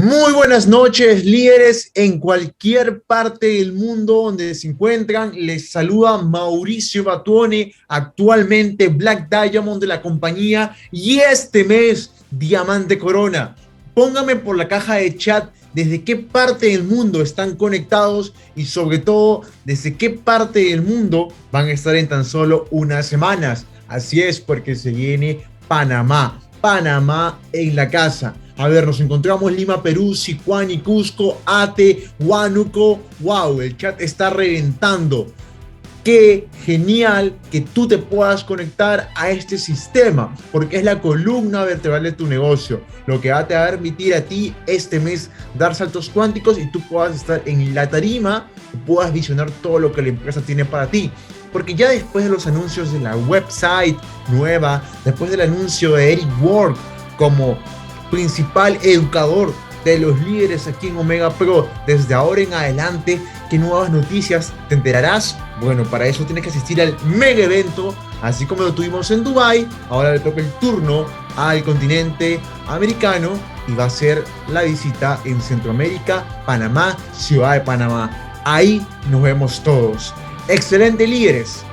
Muy buenas noches, líderes en cualquier parte del mundo donde se encuentran. Les saluda Mauricio Batuone, actualmente Black Diamond de la compañía y este mes Diamante Corona. Póngame por la caja de chat desde qué parte del mundo están conectados y sobre todo desde qué parte del mundo van a estar en tan solo unas semanas. Así es, porque se viene Panamá. Panamá en la casa. A ver, nos encontramos Lima, Perú, Sicuani, Cusco, Ate, Huánuco. Wow, el chat está reventando. Qué genial que tú te puedas conectar a este sistema, porque es la columna vertebral de tu negocio, lo que va a te va a permitir a ti este mes dar saltos cuánticos y tú puedas estar en la tarima y puedas visionar todo lo que la empresa tiene para ti. Porque ya después de los anuncios de la website nueva, después del anuncio de Eric Work como principal educador de los líderes aquí en Omega Pro, desde ahora en adelante, ¿qué nuevas noticias te enterarás? Bueno, para eso tienes que asistir al mega evento, así como lo tuvimos en Dubai. Ahora le toca el turno al continente americano y va a ser la visita en Centroamérica, Panamá, Ciudad de Panamá. Ahí nos vemos todos. Excelente, líderes.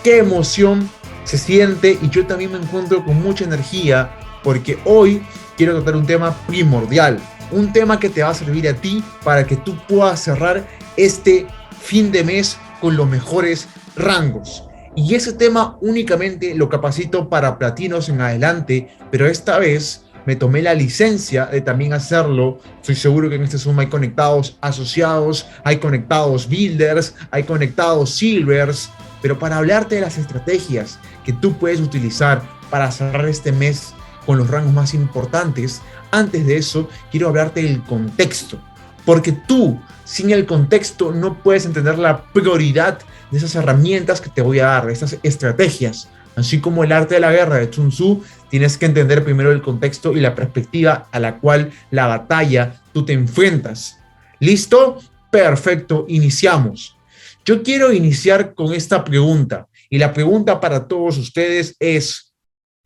Qué emoción se siente y yo también me encuentro con mucha energía porque hoy quiero tratar un tema primordial, un tema que te va a servir a ti para que tú puedas cerrar este fin de mes con los mejores rangos. Y ese tema únicamente lo capacito para platinos en adelante, pero esta vez me tomé la licencia de también hacerlo. Estoy seguro que en este Zoom hay conectados asociados, hay conectados builders, hay conectados silvers, pero para hablarte de las estrategias que tú puedes utilizar para cerrar este mes con los rangos más importantes, antes de eso quiero hablarte del contexto, porque tú sin el contexto no puedes entender la prioridad de esas herramientas que te voy a dar, de estas estrategias. Así como el arte de la guerra de Sun Tzu, tienes que entender primero el contexto y la perspectiva a la cual la batalla tú te enfrentas. ¿Listo? Perfecto, iniciamos. Yo quiero iniciar con esta pregunta, y la pregunta para todos ustedes es: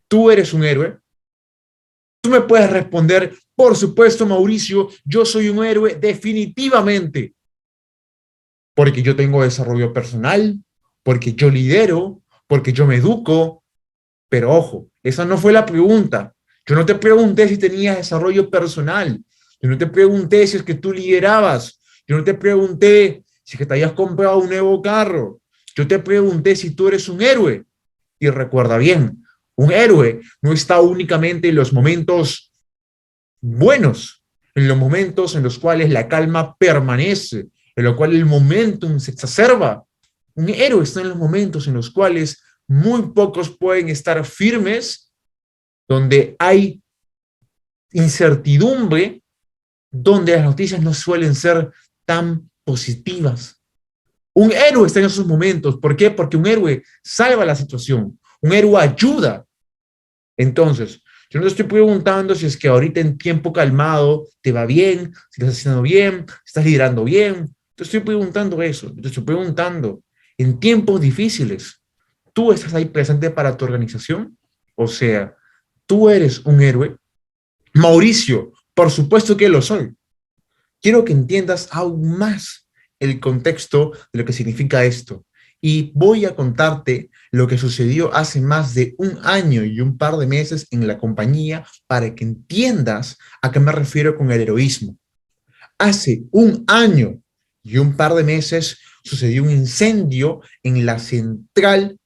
¿tú eres un héroe? Tú me puedes responder, por supuesto, Mauricio, yo soy un héroe definitivamente, porque yo tengo desarrollo personal, porque yo lidero, porque yo me educo. Pero ojo, esa no fue la pregunta. Yo no te pregunté si tenías desarrollo personal. Yo no te pregunté si es que tú liderabas. Yo no te pregunté si es que te hayas comprado un nuevo carro. Yo te pregunté si tú eres un héroe. Y recuerda bien, un héroe no está únicamente en los momentos buenos, en los momentos en los cuales la calma permanece, en los cuales el momentum se exacerba. Un héroe está en los momentos en los cuales muy pocos pueden estar firmes, donde hay incertidumbre, donde las noticias no suelen ser tan positivas. Un héroe está en esos momentos. ¿Por qué? Porque un héroe salva la situación, un héroe ayuda. Entonces, yo no te estoy preguntando si es que ahorita en tiempo calmado te va bien, si lo estás haciendo bien, si estás liderando bien. Te estoy preguntando eso. Te estoy preguntando, en tiempos difíciles, ¿tú estás ahí presente para tu organización? O sea, ¿tú eres un héroe? Mauricio, por supuesto que lo soy. Quiero que entiendas aún más el contexto de lo que significa esto. Y voy a contarte lo que sucedió hace más de un año y un par de meses en la compañía para que entiendas a qué me refiero con el heroísmo. Hace un año y un par de meses sucedió un incendio en la central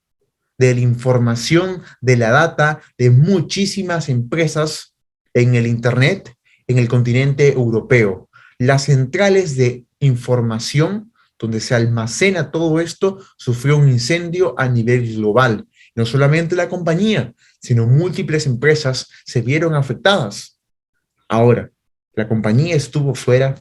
de la información, de la data de muchísimas empresas en el Internet, en el continente europeo. Las centrales de información donde se almacena todo esto sufrió un incendio a nivel global. No solamente la compañía, sino múltiples empresas se vieron afectadas. Ahora, la compañía estuvo fuera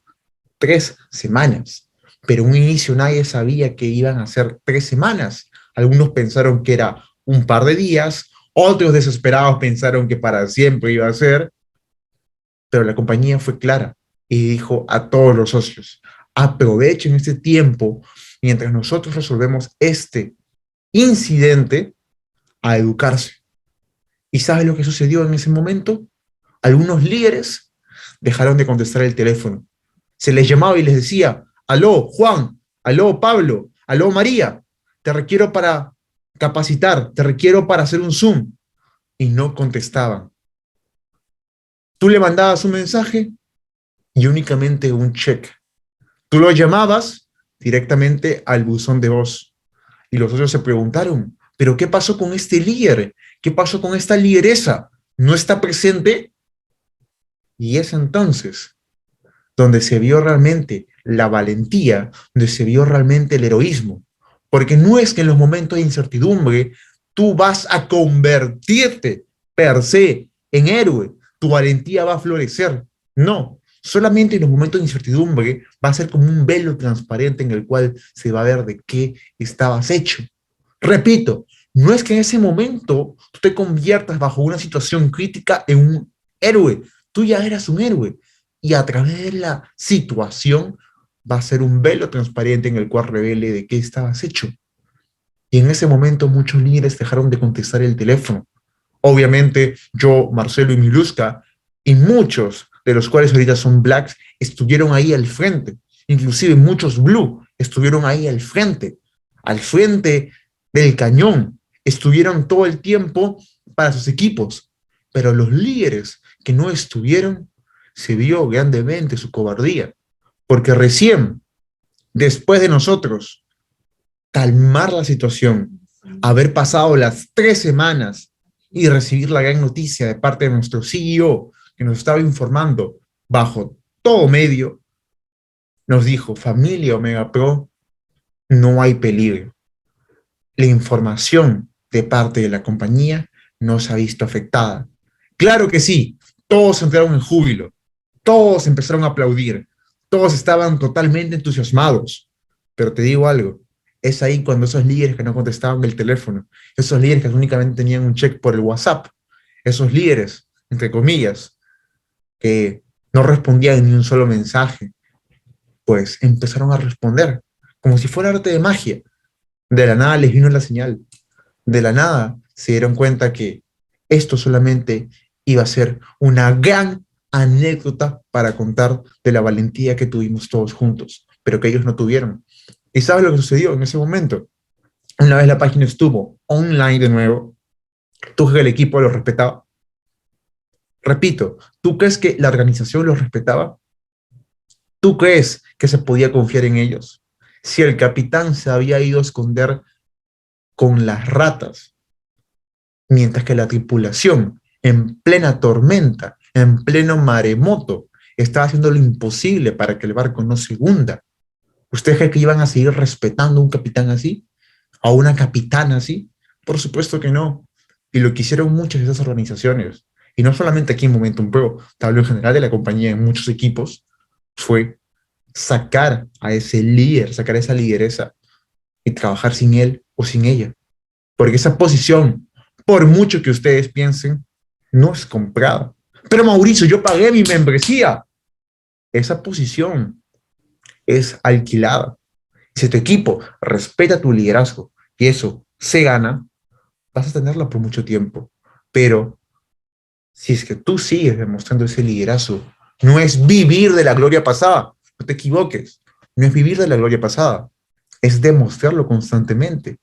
3 semanas, pero en un inicio nadie sabía que iban a ser 3 semanas. Algunos pensaron que era un par de días, otros desesperados pensaron que para siempre iba a ser, pero la compañía fue clara y dijo a todos los socios: aprovechen este tiempo mientras nosotros resolvemos este incidente a educarse. ¿Y sabes lo que sucedió en ese momento? Algunos líderes dejaron de contestar el teléfono. Se les llamaba y les decía, aló, Juan, aló, Pablo, aló, María, te requiero para capacitar, te requiero para hacer un Zoom. Y no contestaban. Tú le mandabas un mensaje y únicamente un check. Tú lo llamabas directamente al buzón de voz. Y los otros se preguntaron, ¿pero qué pasó con este líder? ¿Qué pasó con esta lideresa? ¿No está presente? Y es entonces donde se vio realmente la valentía, donde se vio realmente el heroísmo. Porque no es que en los momentos de incertidumbre tú vas a convertirte per se en héroe, tu valentía va a florecer. No, solamente en los momentos de incertidumbre va a ser como un velo transparente en el cual se va a ver de qué estabas hecho. Repito, no es que en ese momento tú te conviertas bajo una situación crítica en un héroe, tú ya eras un héroe y a través de la situación va a ser un velo transparente en el cual revele de qué estabas hecho. Y en ese momento muchos líderes dejaron de contestar el teléfono. Obviamente yo, Marcelo y Miluska, y muchos de los cuales ahorita son blacks, estuvieron ahí al frente. Inclusive muchos blue estuvieron ahí al frente del cañón. Estuvieron todo el tiempo para sus equipos. Pero los líderes que no estuvieron, se vio grandemente su cobardía. Porque recién, después de nosotros, calmar la situación, haber pasado las 3 semanas y recibir la gran noticia de parte de nuestro CEO que nos estaba informando bajo todo medio, nos dijo, familia Omega Pro, no hay peligro. La información de parte de la compañía no se ha visto afectada. Claro que sí, todos entraron en júbilo, todos empezaron a aplaudir, todos estaban totalmente entusiasmados, pero te digo algo, es ahí cuando esos líderes que no contestaban el teléfono, esos líderes que únicamente tenían un check por el WhatsApp, esos líderes, entre comillas, que no respondían ni un solo mensaje, pues empezaron a responder, como si fuera arte de magia. De la nada les vino la señal, de la nada se dieron cuenta que esto solamente iba a ser una gran anécdota para contar de la valentía que tuvimos todos juntos, pero que ellos no tuvieron. ¿Y sabes lo que sucedió en ese momento? Una vez la página estuvo online de nuevo, ¿tú crees que el equipo lo respetaba? Repito, ¿tú crees que la organización los respetaba? ¿Tú crees que se podía confiar en ellos? Si el capitán se había ido a esconder con las ratas, mientras que la tripulación, en plena tormenta, en pleno maremoto, estaba haciendo lo imposible para que el barco no se hunda. ¿Ustedes creen que iban a seguir respetando a un capitán así? ¿A una capitana así? Por supuesto que no. Y lo que hicieron muchas de esas organizaciones, y no solamente aquí en Momentum Pro, te hablo en general de la compañía en muchos equipos, fue sacar a ese líder, sacar a esa lideresa y trabajar sin él o sin ella. Porque esa posición, por mucho que ustedes piensen, no es comprada. Pero Mauricio, yo pagué mi membresía. Esa posición es alquilada. Si tu equipo respeta tu liderazgo y eso se gana, vas a tenerla por mucho tiempo. Pero si es que tú sigues demostrando ese liderazgo, no es vivir de la gloria pasada, no te equivoques, no es vivir de la gloria pasada, es demostrarlo constantemente.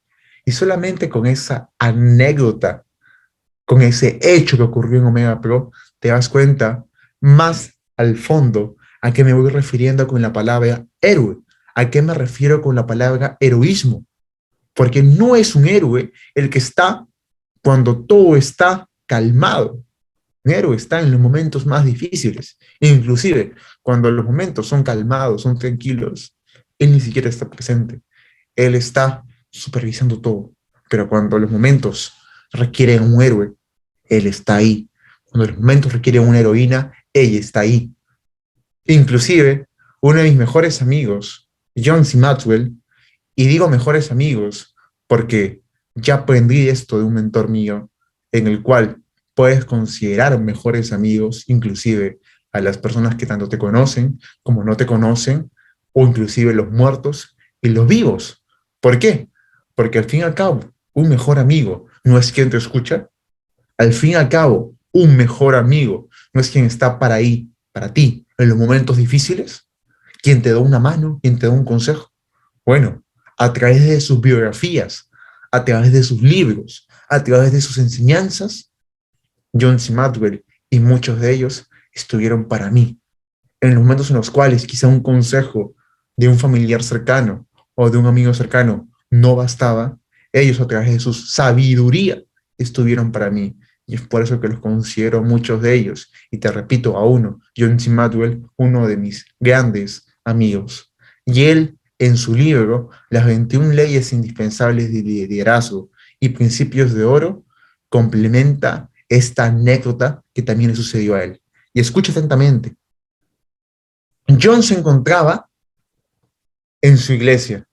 Y solamente con esa anécdota, con ese hecho que ocurrió en Omega Pro, te das cuenta más al fondo a qué me voy refiriendo con la palabra héroe, a qué me refiero con la palabra heroísmo, porque no es un héroe el que está cuando todo está calmado. Un héroe está en los momentos más difíciles, inclusive cuando los momentos son calmados, son tranquilos, él ni siquiera está presente, él está supervisando todo, pero cuando los momentos requieren un héroe, él está ahí. Cuando los momentos requieren una heroína, ella está ahí. Inclusive, uno de mis mejores amigos, John C. Maxwell, y digo mejores amigos porque ya aprendí esto de un mentor mío, en el cual puedes considerar mejores amigos, inclusive a las personas que tanto te conocen como no te conocen, o inclusive los muertos y los vivos. ¿Por qué? Porque al fin y al cabo, un mejor amigo no es quien te escucha. Al fin y al cabo, un mejor amigo no es quien está para ahí para ti en los momentos difíciles? ¿Quién te da una mano? ¿Quién te da un consejo? Bueno, a través de sus biografías, a través de sus libros, a través de sus enseñanzas, John C. Maxwell y muchos de ellos estuvieron para mí. En los momentos en los cuales quizá un consejo de un familiar cercano o de un amigo cercano no bastaba, ellos a través de su sabiduría estuvieron para mí. Y es por eso que los considero muchos de ellos. Y te repito, a uno, John C. Maxwell, uno de mis grandes amigos. Y él, en su libro, Las 21 leyes indispensables de liderazgo y principios de oro, complementa esta anécdota que también le sucedió a él. Y escucha atentamente. John se encontraba en su iglesia.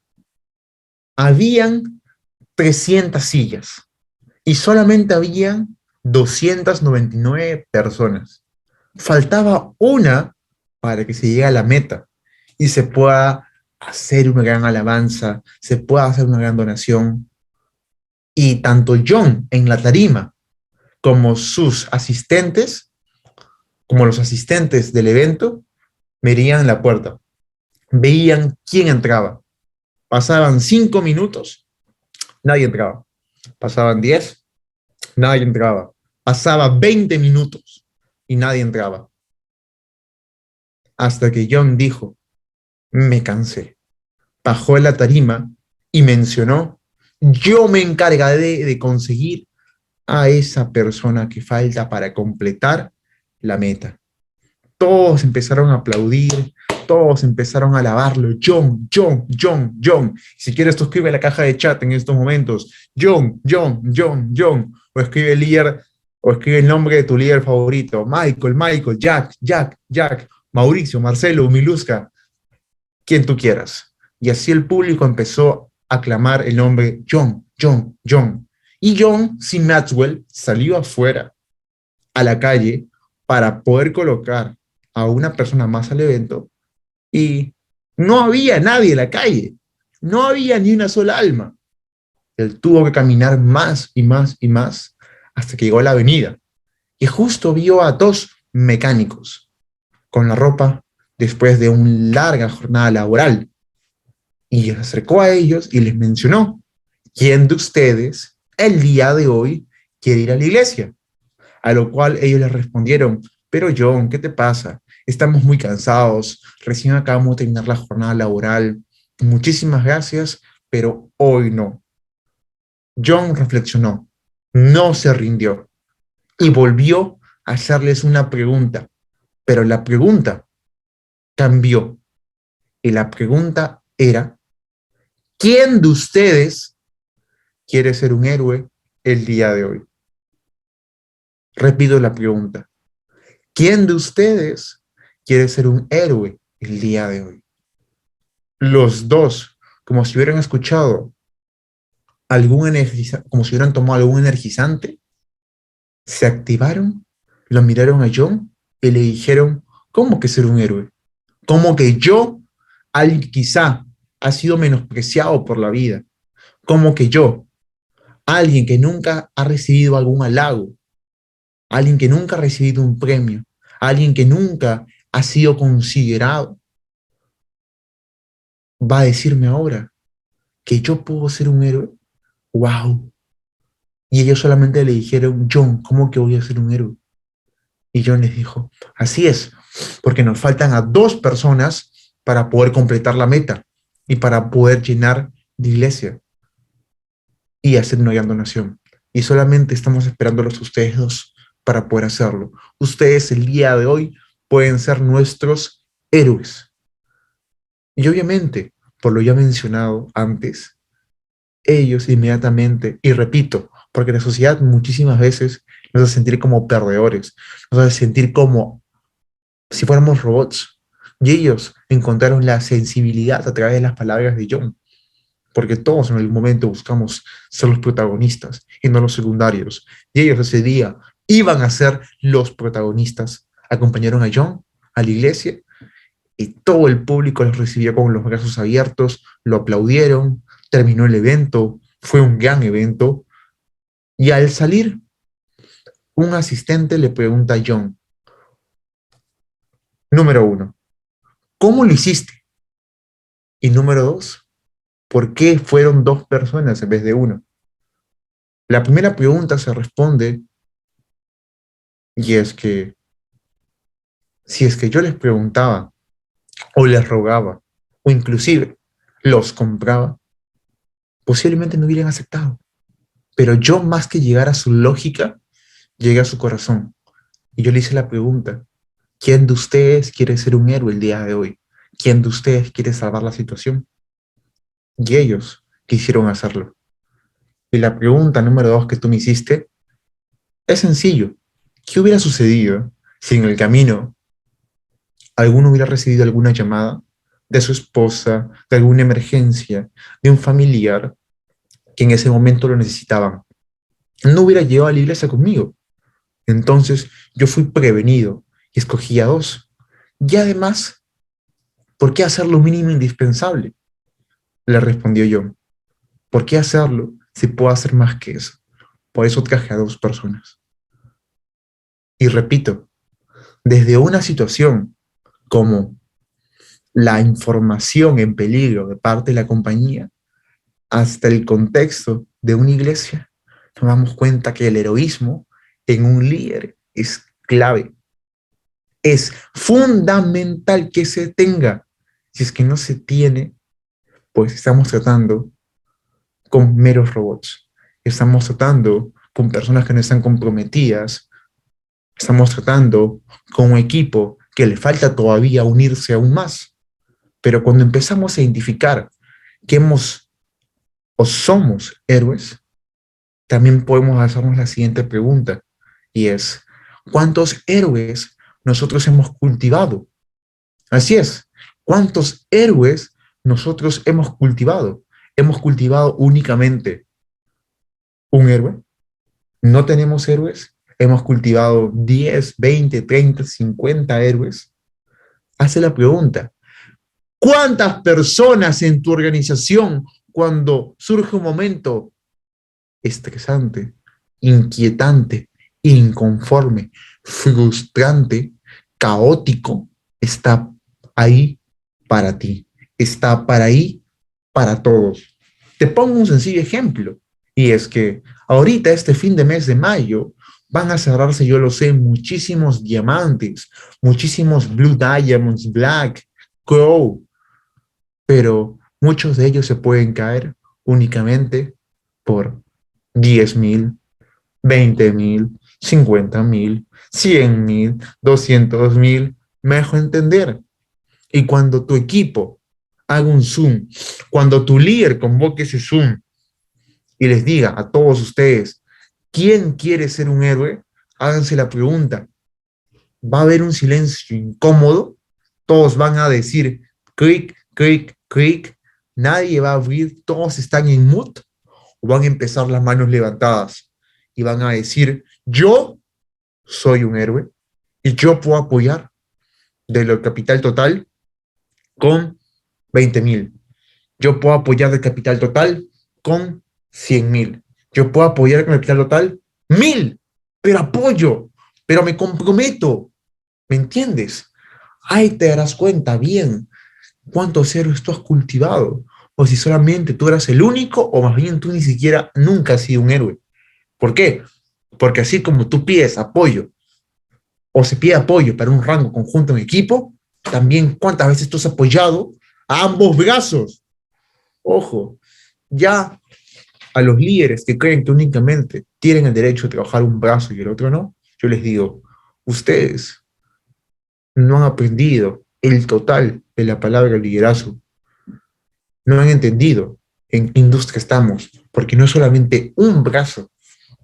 Habían 300 sillas y solamente habían 299 personas. Faltaba una para que se llegue a la meta y se pueda hacer una gran alabanza, se pueda hacer una gran donación. Y tanto John en la tarima como sus asistentes, como los asistentes del evento, veían la puerta, veían quién entraba. Pasaban 5 minutos, nadie entraba. Pasaban 10, nadie entraba. Pasaba 20 minutos y nadie entraba. Hasta que John dijo, me cansé. Bajó de la tarima y mencionó, yo me encargaré de conseguir a esa persona que falta para completar la meta. Todos empezaron a aplaudir, todos empezaron a alabarlo. John, John, John, John. Si quieres, tú escribe en la caja de chat en estos momentos. John, John, John, John. O escribe el líder, o escribe el nombre de tu líder favorito. Michael, Michael, Jack, Jack, Jack, Mauricio, Marcelo, Miluska, quien tú quieras. Y así el público empezó a clamar el nombre John, John, John. Y John C. Maxwell salió afuera a la calle para poder colocar a una persona más al evento y no había nadie en la calle, no había ni una sola alma. Él tuvo que caminar más y más y más hasta que llegó a la avenida y justo vio a dos mecánicos con la ropa después de una larga jornada laboral y se acercó a ellos y les mencionó, ¿quién de ustedes el día de hoy quiere ir a la iglesia? A lo cual ellos le respondieron, pero John, ¿qué te pasa? Estamos muy cansados, recién acabamos de terminar la jornada laboral, muchísimas gracias, pero hoy no. John reflexionó, no se rindió y volvió a hacerles una pregunta, pero la pregunta cambió y la pregunta era, ¿quién de ustedes quiere ser un héroe el día de hoy? Repito la pregunta, ¿quién de ustedes quiere ser un héroe el día de hoy? Los dos, como si hubieran escuchado algún energizante, como si hubieran tomado algún energizante, se activaron, lo miraron a John y le dijeron, ¿cómo que ser un héroe? ¿Cómo que yo, alguien que quizá ha sido menospreciado por la vida? ¿Cómo que yo, alguien que nunca ha recibido algún halago, alguien que nunca ha recibido un premio, alguien que nunca ha sido considerado, va a decirme ahora que yo puedo ser un héroe? ¡Wow! Y ellos solamente le dijeron, John, ¿cómo que voy a ser un héroe? Y John les dijo, así es, porque nos faltan a dos personas para poder completar la meta y para poder llenar la iglesia y hacer una gran donación. Y solamente estamos esperándolos a ustedes dos para poder hacerlo. Ustedes el día de hoy pueden ser nuestros héroes. Y obviamente, por lo ya mencionado antes, ellos inmediatamente, y repito, porque la sociedad muchísimas veces nos hace sentir como perdedores, nos hace sentir como si fuéramos robots. Y ellos encontraron la sensibilidad a través de las palabras de John, porque todos en algún momento buscamos ser los protagonistas y no los secundarios. Y ellos ese día iban a ser los protagonistas. Acompañaron a John a la iglesia y todo el público los recibió con los brazos abiertos, lo aplaudieron, terminó el evento, fue un gran evento. Y al salir, un asistente le pregunta a John, Número uno, ¿cómo lo hiciste? Y número dos, ¿por qué fueron dos personas en vez de uno? La primera pregunta se responde y es que si es que yo les preguntaba o les rogaba o inclusive los compraba, posiblemente no hubieran aceptado. Pero yo más que llegar a su lógica, llegué a su corazón. Y yo le hice la pregunta, ¿quién de ustedes quiere ser un héroe el día de hoy? ¿Quién de ustedes quiere salvar la situación? Y ellos quisieron hacerlo. Y la pregunta número dos que tú me hiciste es sencillo. ¿Qué hubiera sucedido si en el camino alguno hubiera recibido alguna llamada de su esposa, de alguna emergencia, de un familiar que en ese momento lo necesitaban? No hubiera llegado a la iglesia conmigo. Entonces yo fui prevenido y escogí a dos. Y además, ¿por qué hacer lo mínimo indispensable? Le respondió yo. ¿Por qué hacerlo si puedo hacer más que eso? Por eso traje a dos personas. Y repito, desde una situación como la información en peligro de parte de la compañía hasta el contexto de una iglesia, nos damos cuenta que el heroísmo en un líder es clave. Es fundamental que se tenga. Si es que no se tiene, pues estamos tratando con meros robots. Estamos tratando con personas que no están comprometidas. Estamos tratando con un equipo que le falta todavía unirse aún más. Pero cuando empezamos a identificar que hemos o somos héroes, también podemos hacernos la siguiente pregunta, y es, ¿cuántos héroes nosotros hemos cultivado? Así es, ¿cuántos héroes nosotros hemos cultivado? ¿Hemos cultivado únicamente un héroe? ¿No tenemos héroes? ¿Hemos cultivado 10, 20, 30, 50 héroes? Hace la pregunta, ¿cuántas personas en tu organización, cuando surge un momento estresante, inquietante, inconforme, frustrante, caótico, está ahí para ti, está para ahí para todos? Te pongo un sencillo ejemplo, y es que ahorita, este fin de mes de mayo, van a cerrarse, yo lo sé, muchísimos diamantes, muchísimos Blue Diamonds, Black, Crow, pero muchos de ellos se pueden caer únicamente por 10.000, 20.000, 50.000, 100.000, 200.000, me dejo entender. Y cuando tu equipo haga un Zoom, cuando tu líder convoque ese Zoom y les diga a todos ustedes, ¿quién quiere ser un héroe? Háganse la pregunta. Va a haber un silencio incómodo, todos van a decir clic, clic, clic, nadie va a abrir, todos están en mute, o van a empezar las manos levantadas y van a decir, yo soy un héroe y yo puedo apoyar de lo capital total con 20.000. Yo puedo apoyar de capital total con 100.000. Yo puedo apoyar con capital total 1.000, pero apoyo, pero me comprometo. ¿Me entiendes? Ahí te darás cuenta bien cuántos héroes tú has cultivado, o si solamente tú eras el único, o más bien tú ni siquiera nunca has sido un héroe. ¿Por qué? Porque así como tú pides apoyo o se pide apoyo para un rango conjunto en equipo, también cuántas veces tú has apoyado a ambos brazos. Ojo, ya a los líderes que creen que únicamente tienen el derecho de trabajar un brazo y el otro no, yo les digo, ustedes no han aprendido el total de la palabra liderazgo, no han entendido en qué industria estamos, porque no es solamente un brazo,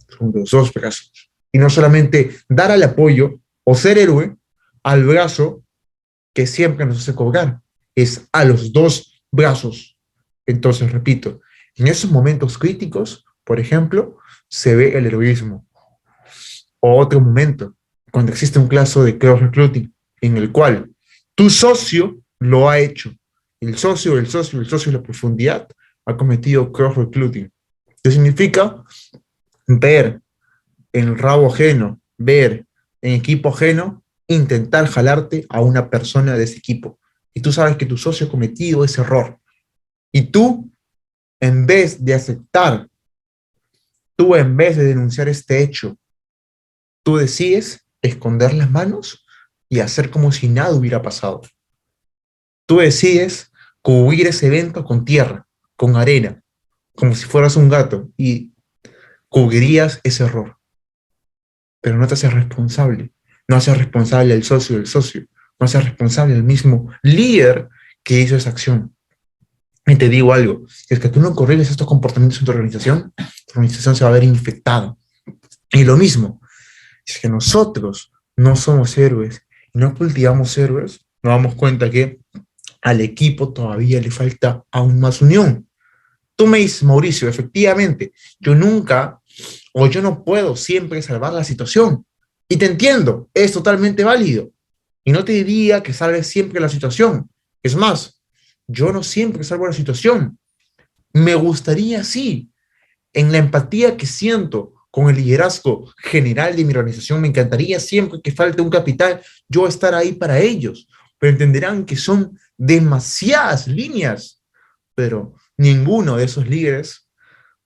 son los dos brazos. Y no solamente dar el apoyo o ser héroe al brazo que siempre nos hace cobrar, es a los dos brazos. Entonces, repito, en esos momentos críticos, por ejemplo, se ve el heroísmo. O otro momento, cuando existe un caso de cross recruiting, en el cual tu socio lo ha hecho. El socio de la profundidad ha cometido cross recruiting. ¿Qué significa? Ver en el rabo ajeno, ver en equipo ajeno intentar jalarte a una persona de ese equipo. Y tú sabes que tu socio ha cometido ese error. Y tú, en vez de aceptar, tú en vez de denunciar este hecho, tú decides esconder las manos y hacer como si nada hubiera pasado. Tú decides cubrir ese evento con tierra, con arena, como si fueras un gato y cubrirías ese error. Pero no te haces responsable. No haces responsable al socio del socio. No haces responsable al mismo líder que hizo esa acción. Y te digo algo, si es que tú no corriges estos comportamientos en tu organización se va a ver infectada. Y lo mismo, si es que nosotros no somos héroes y no cultivamos héroes, nos damos cuenta que al equipo todavía le falta aún más unión. Tú me dices, Mauricio, efectivamente, yo nunca o yo no puedo siempre salvar la situación. Y te entiendo, es totalmente válido. Y no te diría que salves siempre la situación. Es más, yo no siempre salvo la situación. Me gustaría, sí, en la empatía que siento con el liderazgo general de mi organización, me encantaría siempre que falte un capital, yo estar ahí para ellos. Pero entenderán que son demasiadas líneas. Pero ninguno de esos líderes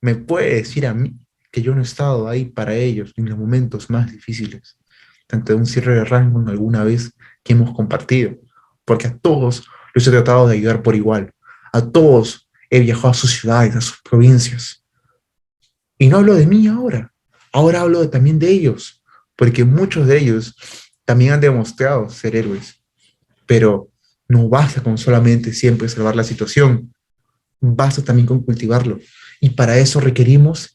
me puede decir a mí que yo no he estado ahí para ellos en los momentos más difíciles, tanto de un cierre de rango en alguna vez que hemos compartido, porque a todos los he tratado de ayudar por igual, a todos he viajado a sus ciudades, a sus provincias, y no hablo de mí ahora, ahora hablo también de ellos, porque muchos de ellos también han demostrado ser héroes, pero no basta con solamente siempre salvar la situación, basta también con cultivarlo, y para eso requerimos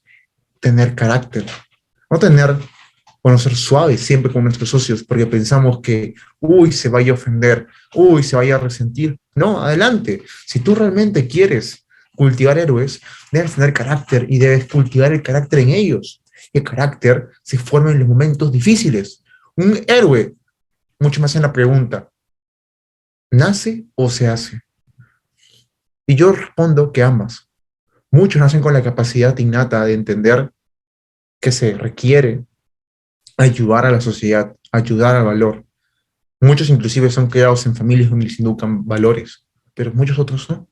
tener carácter, no tener, bueno, ser suaves siempre con nuestros socios, porque pensamos que, uy, se vaya a ofender, uy, se vaya a resentir. No, adelante. Si tú realmente quieres cultivar héroes, debes tener carácter y debes cultivar el carácter en ellos. Y el carácter se forma en los momentos difíciles. Un héroe, mucho más en la pregunta, ¿nace o se hace? Y yo respondo que ambas. Muchos nacen con la capacidad innata de entender que se requiere ayudar a la sociedad, ayudar al valor. Muchos inclusive son criados en familias donde les educan valores, pero muchos otros no.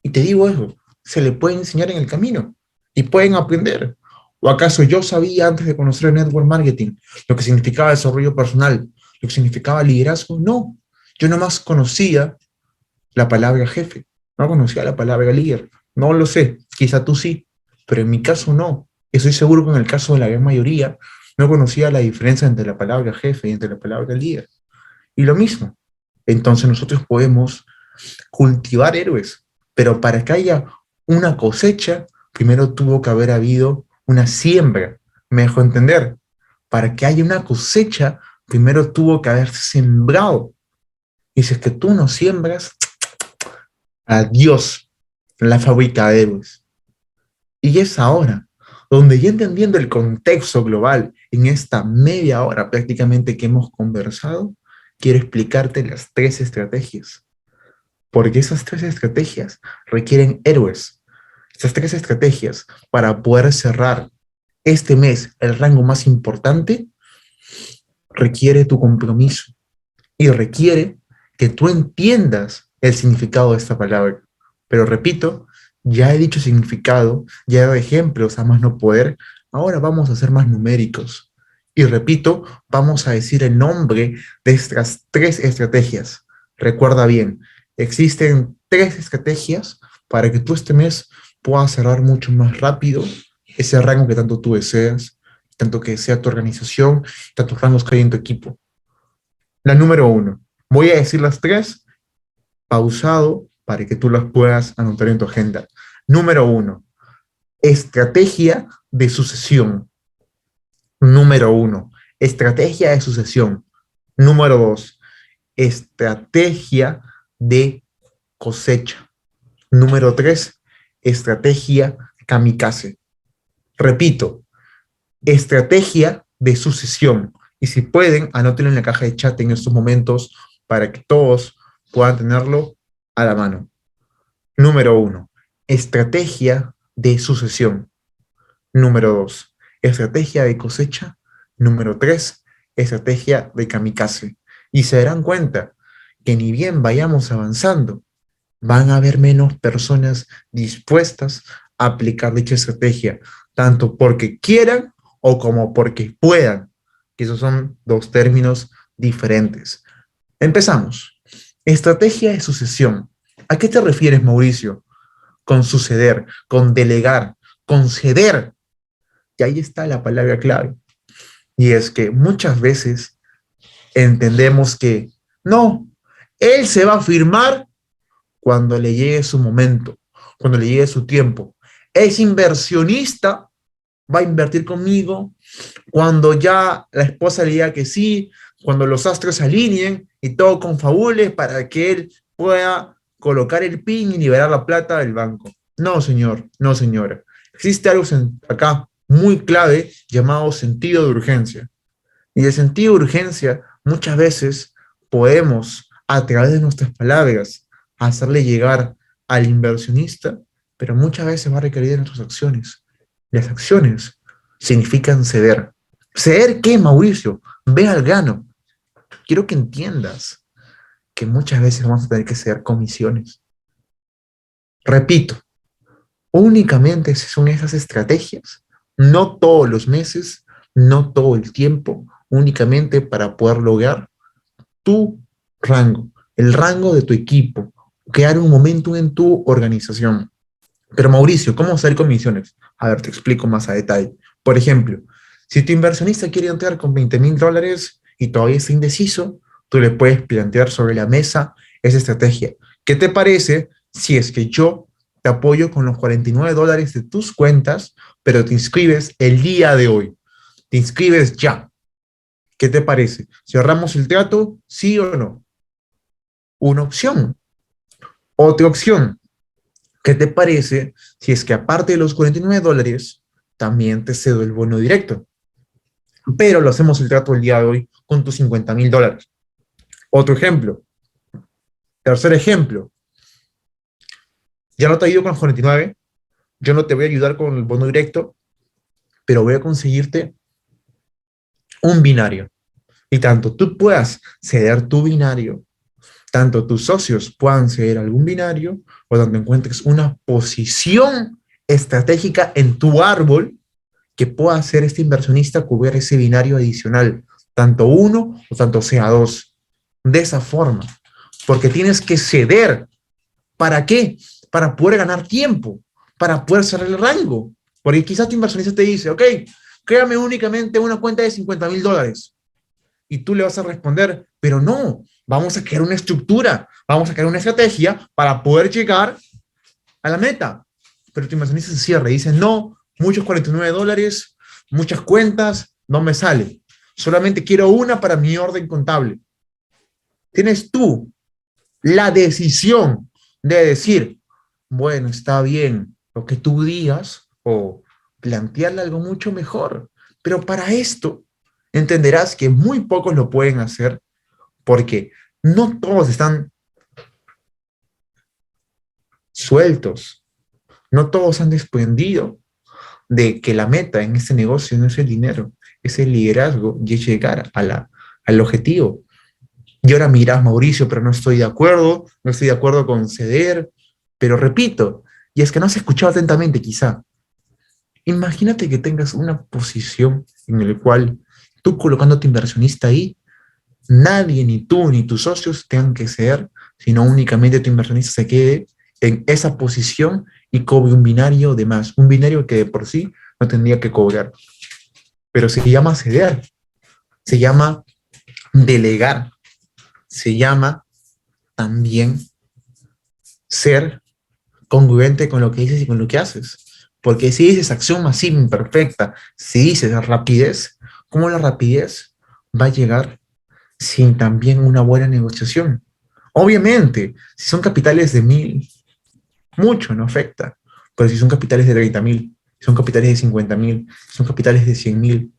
Y te digo eso, se le puede enseñar en el camino y pueden aprender. ¿O acaso yo sabía antes de conocer el network marketing lo que significaba desarrollo personal, lo que significaba liderazgo? No, yo nomás conocía la palabra jefe, no conocía la palabra líder. No lo sé, quizá tú sí, pero en mi caso no. Estoy seguro que en el caso de la gran mayoría no conocía la diferencia entre la palabra jefe y entre la palabra líder. Y lo mismo. Entonces nosotros podemos cultivar héroes, pero para que haya una cosecha, primero tuvo que haber habido una siembra. Me dejo entender. Para que haya una cosecha, primero tuvo que haberse sembrado. Y si es que tú no siembras, adiós la fábrica de héroes. Y es ahora, donde ya entendiendo el contexto global, en esta media hora prácticamente que hemos conversado, quiero explicarte las tres estrategias. Porque esas tres estrategias requieren héroes. Esas tres estrategias para poder cerrar este mes el rango más importante requiere tu compromiso y requiere que tú entiendas el significado de esta palabra. Pero repito, ya he dicho significado, ya he dado ejemplos a más no poder, ahora vamos a ser más numéricos. Y repito, vamos a decir el nombre de estas tres estrategias. Recuerda bien, existen tres estrategias para que tú este mes puedas cerrar mucho más rápido ese rango que tanto tú deseas, tanto que sea tu organización, tantos rangos que hay en tu equipo. La número uno, voy a decir las tres pausado para que tú las puedas anotar en tu agenda. Número uno, estrategia de sucesión. Número uno, estrategia de sucesión. Número dos, estrategia de cosecha. Número tres, estrategia kamikaze. Repito, estrategia de sucesión. Y si pueden, anótenlo en la caja de chat en estos momentos para que todos puedan tenerlo a la mano. Número uno, estrategia de sucesión. Número dos, estrategia de cosecha. Número tres, estrategia de kamikaze. Y se darán cuenta que ni bien vayamos avanzando, van a haber menos personas dispuestas a aplicar dicha estrategia, tanto porque quieran o como porque puedan, que esos son dos términos diferentes. Empezamos. Estrategia de sucesión. ¿A qué te refieres, Mauricio? Con suceder, con delegar, con ceder. Y ahí está la palabra clave. Y es que muchas veces entendemos que no, él se va a firmar cuando le llegue su momento, cuando le llegue su tiempo. Es inversionista, va a invertir conmigo cuando ya la esposa le diga que sí, cuando los astros se alineen y todo confabule para que él pueda colocar el PIN y liberar la plata del banco. No, señor, no, señora. Existe algo acá muy clave llamado sentido de urgencia. Y el sentido de urgencia muchas veces podemos, a través de nuestras palabras, hacerle llegar al inversionista, pero muchas veces va a requerir de nuestras acciones. Las acciones significan ceder. ¿Ceder qué, Mauricio? Ve al grano. Quiero que entiendas que muchas veces vamos a tener que ceder comisiones. Repito, únicamente son esas estrategias, no todos los meses, no todo el tiempo, únicamente para poder lograr tu rango, el rango de tu equipo, crear un momento en tu organización. Pero Mauricio, ¿cómo hacer comisiones? A ver, te explico más a detalle. Por ejemplo, si tu inversionista quiere entrar con $20,000 y todavía está indeciso, tú le puedes plantear sobre la mesa esa estrategia. ¿Qué te parece si es que yo te apoyo con los $49 de tus cuentas, pero te inscribes el día de hoy? Te inscribes ya. ¿Qué te parece? ¿Cerramos el trato? ¿Sí o no? Una opción. Otra opción. ¿Qué te parece si es que aparte de los $49, también te cedo el bono directo? Pero lo hacemos el trato el día de hoy con tus $50,000. Otro ejemplo. Tercer ejemplo. Ya no te ayudo con los 49, yo no te voy a ayudar con el bono directo, pero voy a conseguirte un binario. Y tanto tú puedas ceder tu binario, tanto tus socios puedan ceder algún binario, o tanto encuentres una posición estratégica en tu árbol que pueda hacer este inversionista cubrir ese binario adicional, tanto uno o tanto sea dos. De esa forma, porque tienes que ceder. ¿Para qué? Para poder ganar tiempo, para poder cerrar el rango. Porque quizás tu inversionista te dice, ok, créame únicamente una cuenta de $50,000. Y tú le vas a responder, pero no, vamos a crear una estructura, vamos a crear una estrategia para poder llegar a la meta. Pero tu inversionista se cierra y dice, no, muchos $49, muchas cuentas, no me sale. Solamente quiero una para mi orden contable. Tienes tú la decisión de decir, bueno, está bien lo que tú digas o plantearle algo mucho mejor. Pero para esto entenderás que muy pocos lo pueden hacer porque no todos están sueltos, no todos han desprendido de que la meta en este negocio no es el dinero, es el liderazgo y es llegar al objetivo. Y ahora mirás, Mauricio, pero no estoy de acuerdo, no estoy de acuerdo con ceder, pero repito, y es que no has escuchado atentamente quizá, imagínate que tengas una posición en la cual tú colocando a tu inversionista ahí, nadie, ni tú, ni tus socios tengan que ceder, sino únicamente tu inversionista se quede en esa posición y cobre un binario de más, un binario que de por sí no tendría que cobrar. Pero se llama ceder, se llama delegar, se llama también ser congruente con lo que dices y con lo que haces. Porque si dices acción masiva imperfecta, si dices rapidez, ¿cómo la rapidez va a llegar sin también una buena negociación? Obviamente, si son capitales de 1,000, mucho no afecta. Pero si son capitales de 30,000, si son capitales de 50,000, si son capitales de 100,000.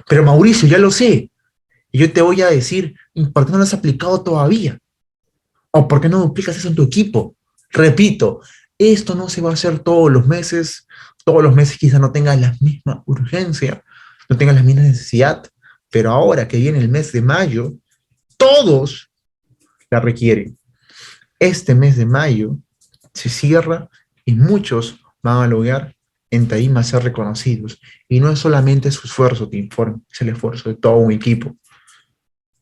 Pero Mauricio, ya lo sé. Y yo te voy a decir, ¿por qué no lo has aplicado todavía? ¿O por qué no duplicas eso en tu equipo? Repito, esto no se va a hacer todos los meses quizá no tengas la misma urgencia, no tengas la misma necesidad, pero ahora que viene el mes de mayo, todos la requieren. Este mes de mayo se cierra y muchos van a lograr en Tarima ser reconocidos. Y no es solamente su esfuerzo que informa, es el esfuerzo de todo un equipo.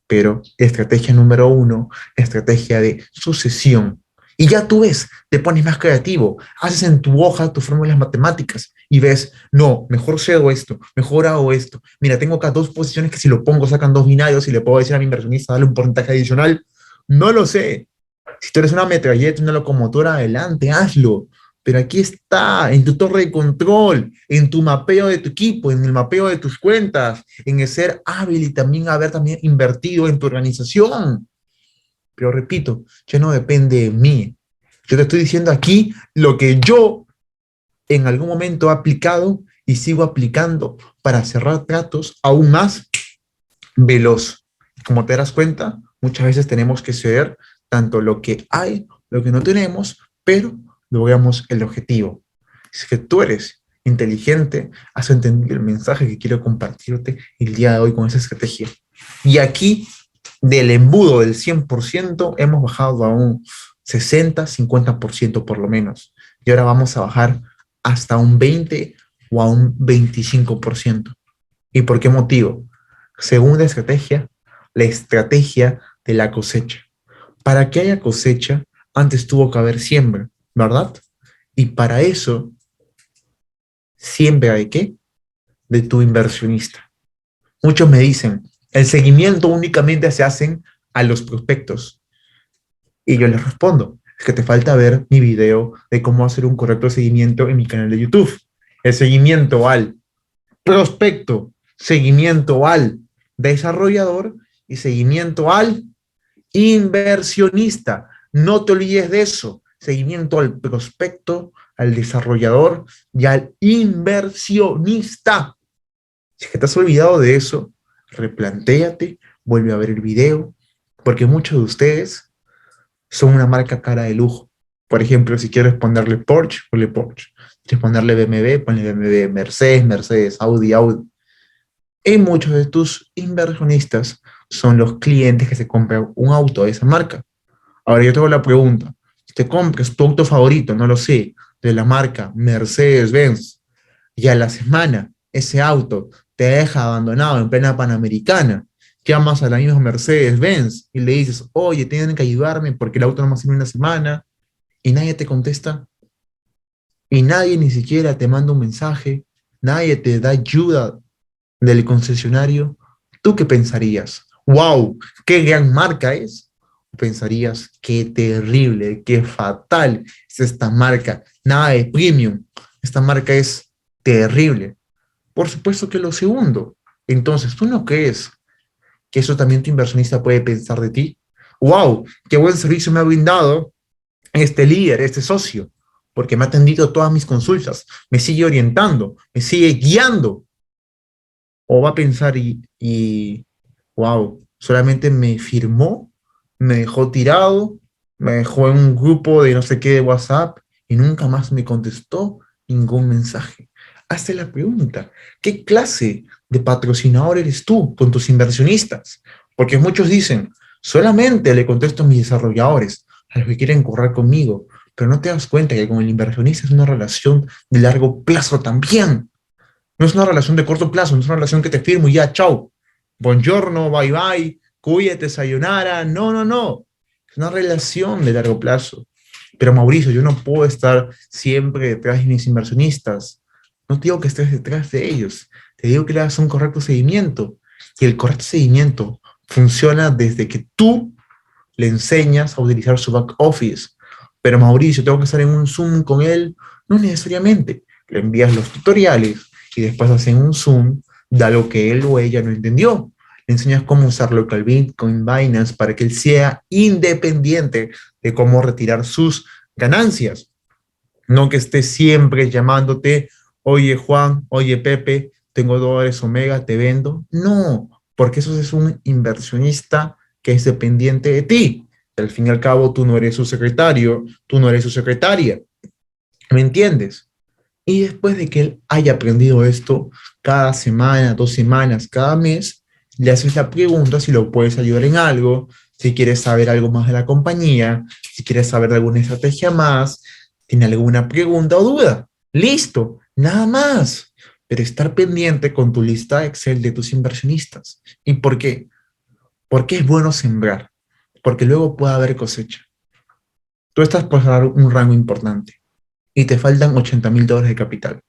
Pero estrategia número 1, estrategia de sucesión. Y ya tú ves, te pones más creativo, haces en tu hoja tus fórmulas matemáticas y ves, no, mejor cedo esto, mejor hago esto. Mira, tengo acá dos posiciones que si lo pongo sacan dos binarios y le puedo decir a mi inversionista, dale un porcentaje adicional. No lo sé. Si tú eres una metralleta, una locomotora, adelante, hazlo. Pero aquí está, en tu torre de control, en tu mapeo de tu equipo, en el mapeo de tus cuentas, en el ser hábil y también haber también invertido en tu organización. Pero repito, ya no depende de mí. Yo te estoy diciendo aquí lo que yo en algún momento he aplicado y sigo aplicando para cerrar tratos aún más veloz. Como te das cuenta, muchas veces tenemos que ceder tanto lo que hay, lo que no tenemos, pero logramos el objetivo. Si es que tú eres inteligente, has entendido el mensaje que quiero compartirte el día de hoy con esa estrategia. Y aquí, del embudo del 100%, hemos bajado a un 60-50% por lo menos. Y ahora vamos a bajar hasta un 20 o a un 25%. ¿Y por qué motivo? Segunda estrategia, la estrategia de la cosecha. Para que haya cosecha, antes tuvo que haber siembra, ¿verdad? Y para eso, ¿siembra de qué? De tu inversionista. Muchos me dicen, el seguimiento únicamente se hacen a los prospectos. Y yo les respondo, es que te falta ver mi video de cómo hacer un correcto seguimiento en mi canal de YouTube. El seguimiento al prospecto, seguimiento al desarrollador y seguimiento al inversionista. No te olvides de eso. Seguimiento al prospecto, al desarrollador y al inversionista. Si es que te has olvidado de eso, replantéate, vuelve a ver el video, porque muchos de ustedes son una marca cara de lujo. Por ejemplo, si quieres ponerle Porsche, ponle Porsche. Si quieres ponerle BMW, ponle BMW, Mercedes, Mercedes, Audi, Audi. Y muchos de tus inversionistas son los clientes que se compran un auto de esa marca. Ahora yo tengo la pregunta, si te compras tu auto favorito, no lo sé, de la marca Mercedes-Benz, y a la semana ese auto te deja abandonado en plena Panamericana, llamas a la misma Mercedes-Benz y le dices, oye, tienen que ayudarme porque el auto no me sirve una semana, y nadie te contesta, y nadie ni siquiera te manda un mensaje, nadie te da ayuda del concesionario, ¿tú qué pensarías? ¡Wow! ¡Qué gran marca es! Pensarías, qué terrible, qué fatal es esta marca. Nada de premium. Esta marca es terrible. Por supuesto que lo segundo. Entonces, ¿tú no crees que eso también tu inversionista puede pensar de ti? ¡Wow! ¡Qué buen servicio me ha brindado este líder, este socio! Porque me ha atendido todas mis consultas, me sigue orientando, me sigue guiando. O va a pensar wow, solamente me firmó, me dejó tirado, me dejó en un grupo de no sé qué de WhatsApp y nunca más me contestó ningún mensaje. Hazte la pregunta, ¿qué clase de patrocinador eres tú con tus inversionistas? Porque muchos dicen, solamente le contesto a mis desarrolladores, a los que quieren correr conmigo, pero no te das cuenta que con el inversionista es una relación de largo plazo también. No es una relación de corto plazo, no es una relación que te firmo y ya, chao. Buongiorno, bye bye, cuídate, sayonara. No, no, no. Es una relación de largo plazo. Pero Mauricio, yo no puedo estar siempre detrás de mis inversionistas. No te digo que estés detrás de ellos. Te digo que le hagas un correcto seguimiento. Y el correcto seguimiento funciona desde que tú le enseñas a utilizar su back office. Pero Mauricio, tengo que estar en un Zoom con él. No necesariamente. Le envías los tutoriales y después hacen un Zoom de algo que él o ella no entendió. Le enseñas cómo usar local Bitcoin, Binance, para que él sea independiente de cómo retirar sus ganancias. No que esté siempre llamándote, oye Juan, oye Pepe, tengo dólares Omega, te vendo. No, porque eso es un inversionista que es dependiente de ti. Al fin y al cabo, tú no eres su secretario, tú no eres su secretaria. ¿Me entiendes? Y después de que él haya aprendido esto, cada semana, 2 semanas, cada mes, le haces la pregunta si lo puedes ayudar en algo, si quieres saber algo más de la compañía, si quieres saber de alguna estrategia más, tiene alguna pregunta o duda. Listo, nada más. Pero estar pendiente con tu lista Excel de tus inversionistas. ¿Y por qué? Porque es bueno sembrar, porque luego puede haber cosecha. Tú estás por dar un rango importante y te faltan $80,000 de capital.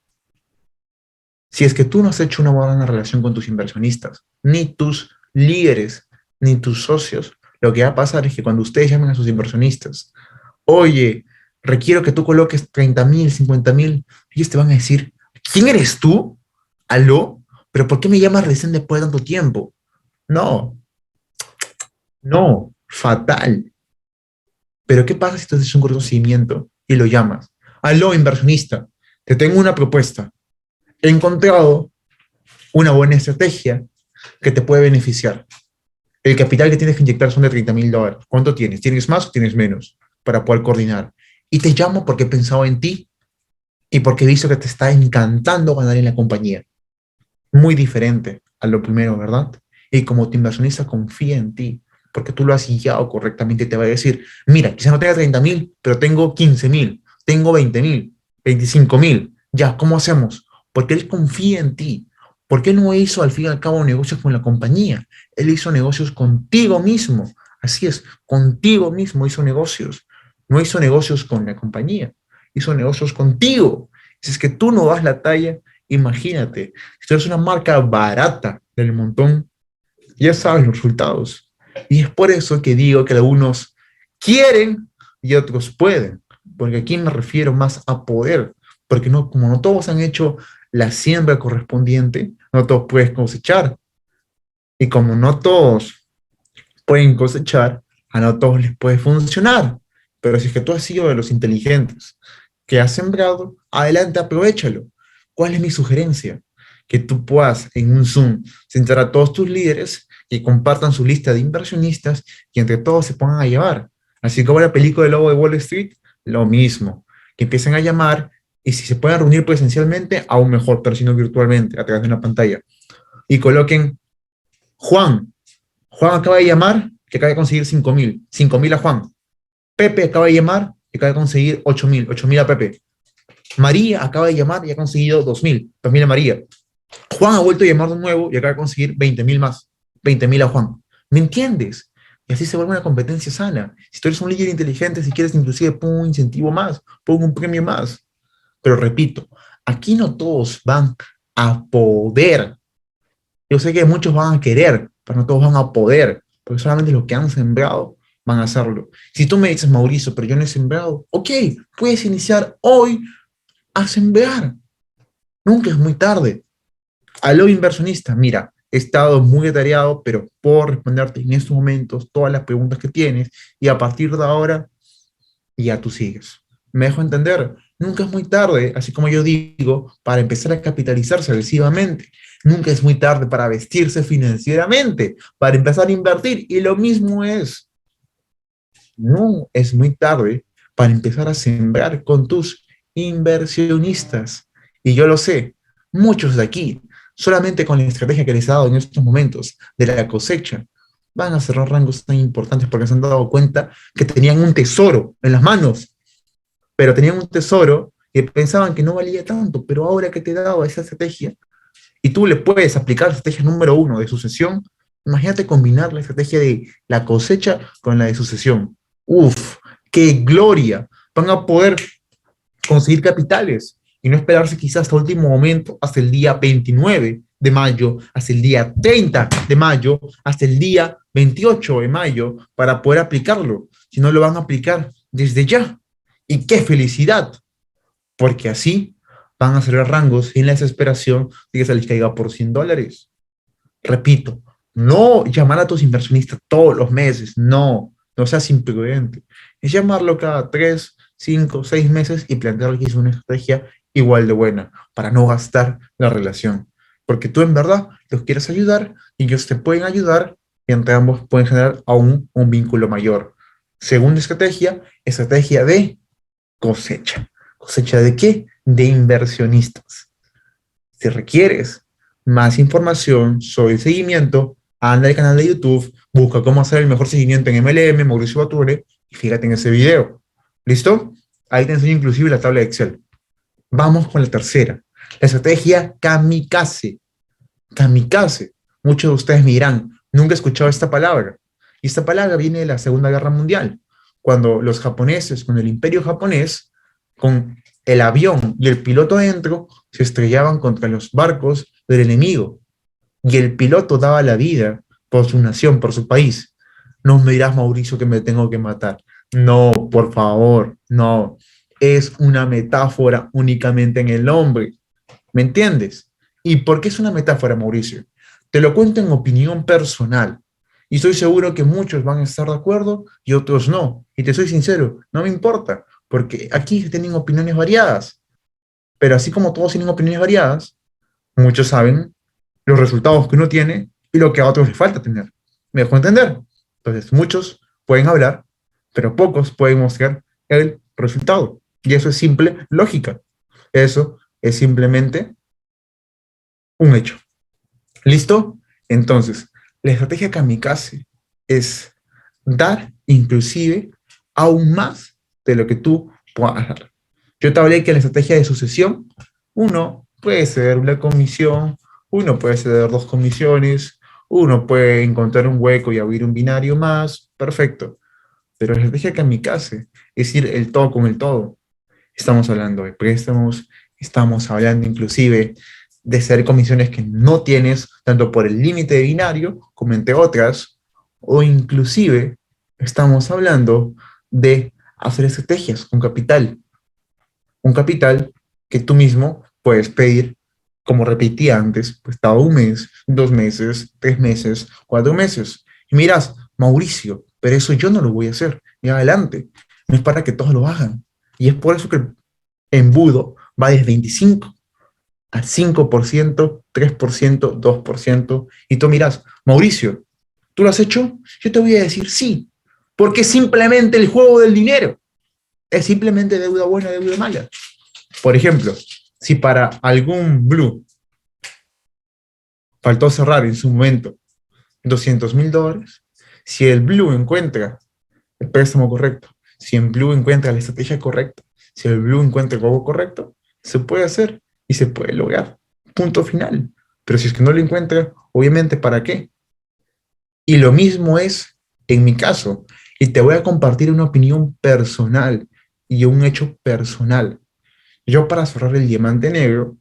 Si es que tú no has hecho una buena relación con tus inversionistas, ni tus líderes, ni tus socios, lo que va a pasar es que cuando ustedes llamen a sus inversionistas, oye, requiero que tú coloques 30,000, 50,000, ellos te van a decir, ¿quién eres tú? ¿Aló? ¿Pero por qué me llamas recién después de tanto tiempo? No, no, fatal. Pero ¿qué pasa si tú haces un conocimiento y lo llamas? Aló, inversionista, te tengo una propuesta. He encontrado una buena estrategia que te puede beneficiar. El capital que tienes que inyectar son de $30,000. ¿Cuánto tienes? ¿Tienes más o tienes menos? Para poder coordinar. Y te llamo porque he pensado en ti y porque he visto que te está encantando ganar en la compañía. Muy diferente a lo primero, ¿verdad? Y como tu inversionista confía en ti, porque tú lo has guiado correctamente, te va a decir, mira, quizá no tenga 30,000, pero tengo 15,000, tengo 20,000, 25,000. Ya, ¿cómo hacemos? Porque él confía en ti. Porque él no hizo al fin y al cabo negocios con la compañía. Él hizo negocios contigo mismo. Así es, contigo mismo hizo negocios. No hizo negocios con la compañía, hizo negocios contigo. Si es que tú no das la talla, imagínate, si tú eres una marca barata del montón, ya sabes los resultados. Y es por eso que digo que algunos quieren y otros pueden, porque aquí me refiero más a poder, porque no, como no todos han hecho la siembra correspondiente, no todos pueden cosechar. Y como no todos pueden cosechar, a no todos les puede funcionar. Pero si es que tú has sido de los inteligentes que has sembrado, adelante, aprovéchalo. ¿Cuál es mi sugerencia? Que tú puedas en un Zoom sentar a todos tus líderes que compartan su lista de inversionistas y entre todos se pongan a llevar. Así como la película del Lobo de Wall Street, lo mismo. Que empiecen a llamar y si se pueden reunir presencialmente, aún mejor, pero si no virtualmente, a través de una pantalla. Y coloquen, Juan, Juan acaba de llamar, que acaba de conseguir 5,000. 5,000 a Juan. Pepe acaba de llamar, que acaba de conseguir 8,000. 8,000 a Pepe. María acaba de llamar y ha conseguido 2,000. 2,000 a María. Juan ha vuelto a llamar de nuevo y acaba de conseguir 20,000 más. 20,000 a Juan. ¿Me entiendes? Y así se vuelve una competencia sana. Si tú eres un líder inteligente, si quieres inclusive pon un incentivo más, pon un premio más. Pero repito, aquí no todos van a poder. Yo sé que muchos van a querer, pero no todos van a poder, porque solamente los que han sembrado van a hacerlo. Si tú me dices, Mauricio, pero yo no he sembrado, ok, puedes iniciar hoy a sembrar. Nunca es muy tarde. Aló, inversionista, mira, he estado muy atareado, pero puedo responderte en estos momentos todas las preguntas que tienes y a partir de ahora ya tú sigues. ¿Me dejo entender? Nunca es muy tarde, así como yo digo, para empezar a capitalizarse agresivamente. Nunca es muy tarde para vestirse financieramente, para empezar a invertir. Y lo mismo es, no es muy tarde para empezar a sembrar con tus inversionistas. Y yo lo sé, muchos de aquí, solamente con la estrategia que les he dado en estos momentos de la cosecha, van a cerrar rangos tan importantes porque se han dado cuenta que tenían un tesoro en las manos, pero tenían un tesoro que pensaban que no valía tanto, pero ahora que te he dado esa estrategia y tú le puedes aplicar la estrategia número uno de sucesión, imagínate combinar la estrategia de la cosecha con la de sucesión. Uf, qué gloria. Van a poder conseguir capitales y no esperarse quizás hasta el último momento, hasta el día 29 de mayo, hasta el día 30 de mayo, hasta el día 28 de mayo para poder aplicarlo, si no lo van a aplicar desde ya. Y qué felicidad, porque así van a cerrar rangos sin la desesperación de que se les caiga por $100. Repito, no llamar a tus inversionistas todos los meses, no, no seas imprudente. Es llamarlo cada 3, 5, 6 meses y plantearle que es una estrategia igual de buena para no gastar la relación. Porque tú en verdad los quieres ayudar y ellos te pueden ayudar y entre ambos pueden generar aún un vínculo mayor. Segunda estrategia, estrategia de cosecha. ¿Cosecha de qué? De inversionistas. Si requieres más información sobre el seguimiento, anda al canal de YouTube, busca cómo hacer el mejor seguimiento en MLM, Mauricio Bature, y fíjate en ese video. ¿Listo? Ahí te enseño inclusive la tabla de Excel. Vamos con la tercera. La estrategia kamikaze. Kamikaze. Muchos de ustedes me dirán, nunca he escuchado esta palabra. Y esta palabra viene de la Segunda Guerra Mundial, cuando los japoneses, con el imperio japonés, con el avión y el piloto adentro, se estrellaban contra los barcos del enemigo. Y el piloto daba la vida por su nación, por su país. No me dirás, Mauricio, que me tengo que matar. No, por favor, no. Es una metáfora únicamente en el hombre. ¿Me entiendes? ¿Y por qué es una metáfora, Mauricio? Te lo cuento en opinión personal. Y estoy seguro que muchos van a estar de acuerdo y otros no. Y te soy sincero, no me importa, porque aquí se tienen opiniones variadas. Pero así como todos tienen opiniones variadas, muchos saben los resultados que uno tiene y lo que a otros les falta tener. ¿Me dejo entender? Entonces, muchos pueden hablar, pero pocos pueden mostrar el resultado. Y eso es simple lógica. Eso es simplemente un hecho. ¿Listo? Entonces, la estrategia kamikaze es dar inclusive aún más de lo que tú puedas dar. Yo te hablé que la estrategia de sucesión, uno puede ceder una comisión, uno puede ceder dos comisiones, uno puede encontrar un hueco y abrir un binario más, perfecto. Pero la estrategia kamikaze es ir el todo con el todo. Estamos hablando de préstamos, estamos hablando inclusive de ceder comisiones que no tienes, tanto por el límite de binario como entre otras, o inclusive estamos hablando de hacer estrategias con capital. Un capital que tú mismo puedes pedir, como repetía antes, pues cada un mes, 2 meses, 3 meses, 4 meses. Y miras, Mauricio, pero eso yo no lo voy a hacer. Y adelante, no es para que todos lo hagan. Y es por eso que el embudo va desde 25 al 5%, 3%, 2%. Y tú miras, Mauricio, ¿tú lo has hecho? Yo te voy a decir sí, porque es simplemente el juego del dinero. Es simplemente deuda buena, deuda mala. Por ejemplo, si para algún blue faltó cerrar en su momento $200,000, si el blue encuentra el préstamo correcto, si el blue encuentra la estrategia correcta, si el blue encuentra el juego correcto, se puede hacer y se puede lograr. Punto final. Pero si es que no lo encuentra, obviamente, ¿para qué? Y lo mismo es en mi caso. Y te voy a compartir una opinión personal y un hecho personal. Yo, para cerrar el diamante negro,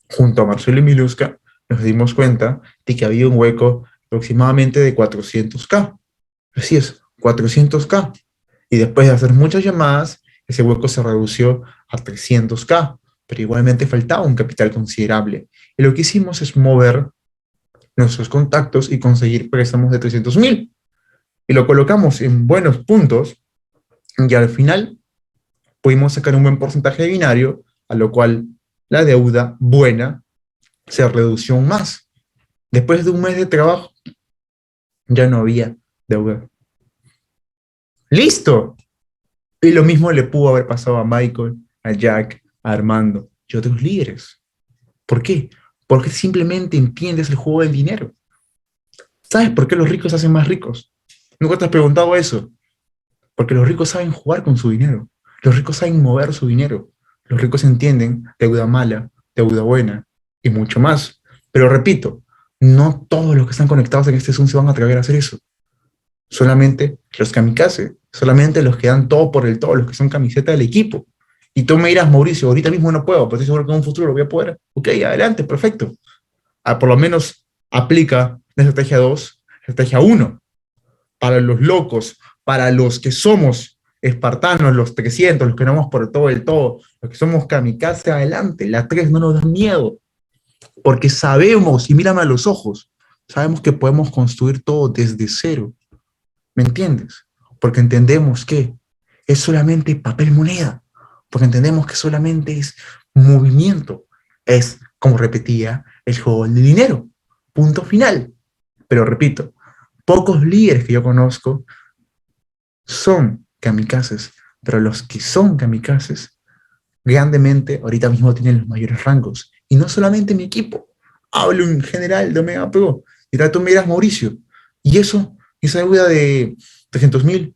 junto a Marcelo y Miluska, nos dimos cuenta de que había un hueco aproximadamente de 400K. Así es, 400K. Y después de hacer muchas llamadas, ese hueco se redució a 300K, pero igualmente faltaba un capital considerable. Y lo que hicimos es mover nuestros contactos y conseguir préstamos de 300,000. Y lo colocamos en buenos puntos y al final pudimos sacar un buen porcentaje de binario, a lo cual la deuda buena se redució aún más. Después de un mes de trabajo, ya no había deuda. ¡Listo! Y lo mismo le pudo haber pasado a Michael, a Jack, a Armando y otros líderes. ¿Por qué? Porque simplemente entiendes el juego del dinero. ¿Sabes por qué los ricos se hacen más ricos? ¿Nunca te has preguntado eso? Porque los ricos saben jugar con su dinero. Los ricos saben mover su dinero. Los ricos entienden deuda mala, deuda buena y mucho más. Pero repito, no todos los que están conectados en este Zoom se van a atrever a hacer eso. Solamente los kamikaze, solamente los que dan todo por el todo, los que son camiseta del equipo. Y tú me dirás, Mauricio, ahorita mismo no puedo, pero estoy seguro que en un futuro lo voy a poder. Ok, adelante, perfecto. Por lo menos aplica la estrategia 2, estrategia 1. Para los locos, para los que somos espartanos, los 300, los que no vamos por todo el todo, los que somos kamikaze, adelante. La 3 no nos da miedo, porque sabemos, y mírame a los ojos, sabemos que podemos construir todo desde cero. ¿Me entiendes? Porque entendemos que es solamente papel moneda, porque entendemos que solamente es movimiento, es, como repetía, el juego del dinero, punto final. Pero repito, pocos líderes que yo conozco son kamikazes, pero los que son kamikazes, grandemente, ahorita mismo tienen los mayores rangos. Y no solamente mi equipo, hablo en general de Omega Pro, Y tal, tú miras, Mauricio, y eso, esa deuda de 300.000,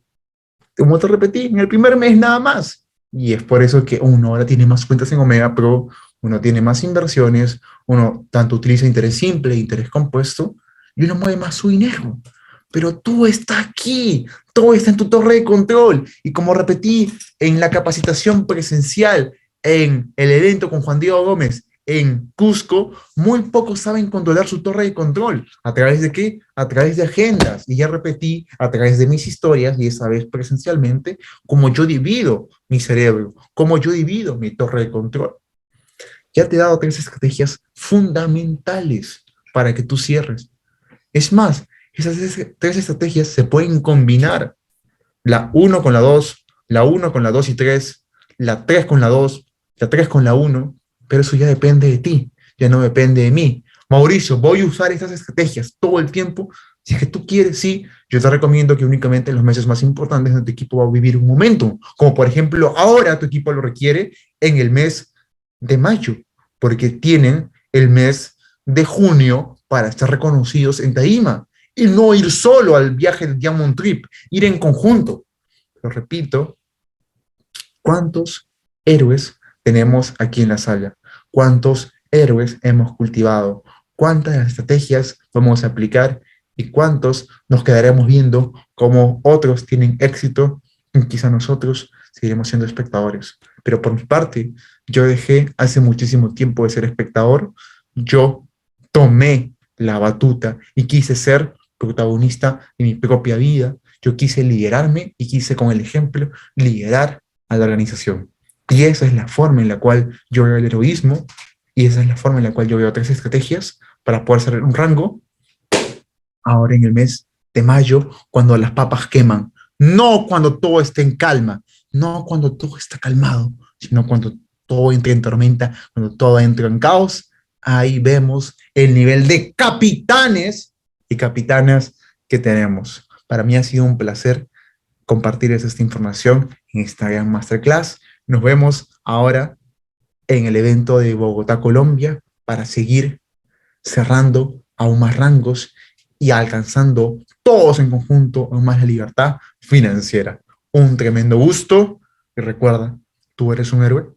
como te repetí, en el primer mes nada más. Y es por eso que uno ahora tiene más cuentas en Omega Pro, uno tiene más inversiones, uno tanto utiliza interés simple, interés compuesto, y uno mueve más su dinero. Pero todo está aquí, todo está en tu torre de control. Y como repetí en la capacitación presencial, en el evento con Juan Diego Gómez en Cusco, muy pocos saben controlar su torre de control. ¿A través de qué? A través de agendas. Y ya repetí, a través de mis historias, y esa vez presencialmente, cómo yo divido mi cerebro, cómo yo divido mi torre de control. Ya te he dado 3 estrategias fundamentales para que tú cierres. Es más, esas 3 estrategias se pueden combinar. La uno con la 2, la uno con la 2 y 3, la 3 con la 2, la 3 con la uno, pero eso ya depende de ti, ya no depende de mí. Mauricio, voy a usar estas estrategias todo el tiempo. Si es que tú quieres, sí, yo te recomiendo que únicamente en los meses más importantes de tu equipo va a vivir un momento, como por ejemplo ahora tu equipo lo requiere en el mes de mayo, porque tienen el mes de junio para estar reconocidos en Taima y no ir solo al viaje del Diamond Trip, ir en conjunto. Lo repito, ¿cuántos héroes tenemos aquí en la sala? ¿Cuántos héroes hemos cultivado? ¿Cuántas estrategias vamos a aplicar? ¿Y cuántos nos quedaremos viendo como otros tienen éxito y quizá nosotros seguiremos siendo espectadores? Pero por mi parte, yo dejé hace muchísimo tiempo de ser espectador. Yo tomé la batuta y quise ser protagonista de mi propia vida. Yo quise liderarme y quise con el ejemplo liderar a la organización. Y esa es la forma en la cual yo veo el heroísmo y esa es la forma en la cual yo veo 3 estrategias para poder hacer un rango ahora en el mes de mayo, cuando las papas queman. No cuando todo esté en calma, no cuando todo está calmado, sino cuando todo entra en tormenta, cuando todo entra en caos. Ahí vemos el nivel de capitanes y capitanas que tenemos. Para mí ha sido un placer compartir esta información en esta gran masterclass. Nos vemos ahora en el evento de Bogotá, Colombia, para seguir cerrando aún más rangos y alcanzando todos en conjunto aún más la libertad financiera. Un tremendo gusto y recuerda, tú eres un héroe